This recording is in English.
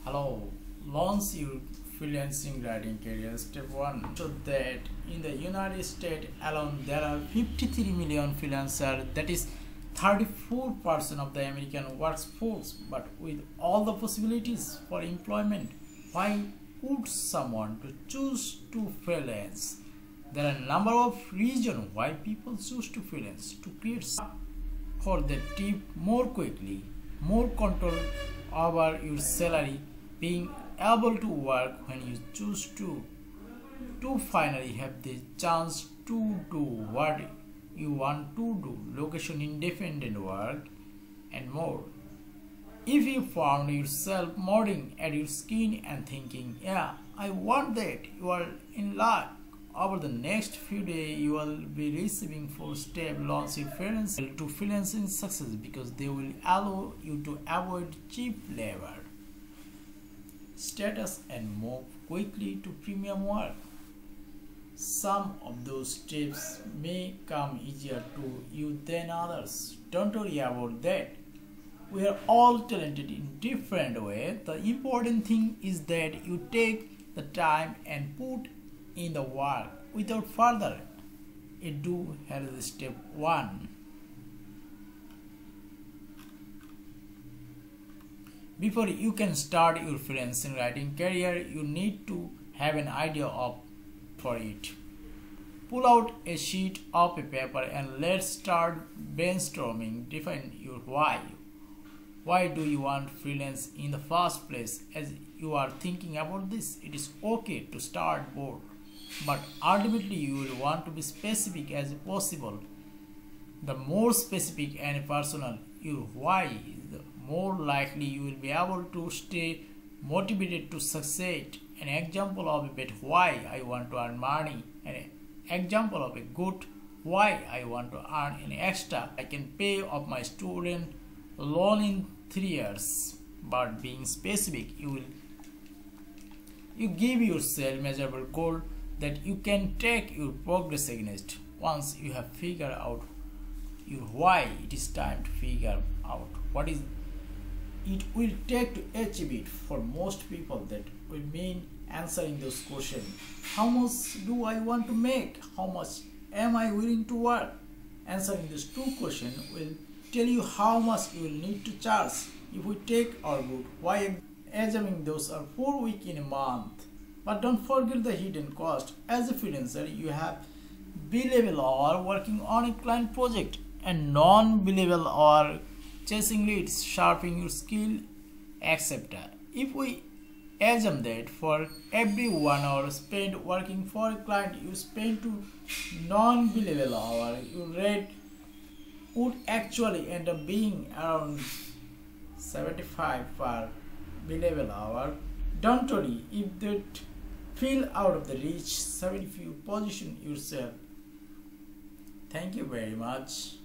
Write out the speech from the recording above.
Hello, launch your freelancing writing career. Step 1. So that in the United States alone there are 53 million freelancers, that is 34% of the American workforce. But with all the possibilities for employment, why would someone to choose to freelance? There are a number of reasons why people choose to freelance: to create for the tip more quickly, more control over your salary, being able to work when you choose to finally have the chance to do what you want to do, location independent work, and more. If you found yourself nodding at your skin and thinking, yeah, I want that, you are in luck. Over the next few days, you will be receiving 4-step launch reference to freelancing success, because they will allow you to avoid cheap labor, status, and move quickly to premium work. Some of those steps may come easier to you than others. Don't worry about that. We are all talented in different ways. The important thing is that you take the time and put in the work. Without further ado, here is step 1. Before you can start your freelancing writing career, you need to have an idea for it. Pull out a sheet of paper and let's start brainstorming. Define your why. Why do you want freelance in the first place? As you are thinking about this, it is okay to start broad, but ultimately you will want to be specific as possible. The more specific and personal your why is, the more likely you will be able to stay motivated to succeed. An example of a bad why: I want to earn money. An example of a good why: I want to earn an extra. I can pay off my student loan in 3 years. But being specific, you give yourself measurable goal that you can track your progress against. Once you have figured out your why, it is time to figure out what is it will take to achieve it. For most people, that will mean answering those questions. How much do I want to make? How much am I willing to work? Answering these two questions will tell you how much you will need to charge. If we take our good why, assuming those are 4 weeks in a month. But don't forget the hidden cost. As a freelancer, you have billable hour working on a client project and non-billable hour chasing leads, sharpening your skill, etc. If we assume that for every 1 hour spent working for a client, you spend 2 non-billable hours, your rate would actually end up being around 75 per billable hour. Don't worry if that feel out of the reach. 70 if you position yourself. Thank you very much.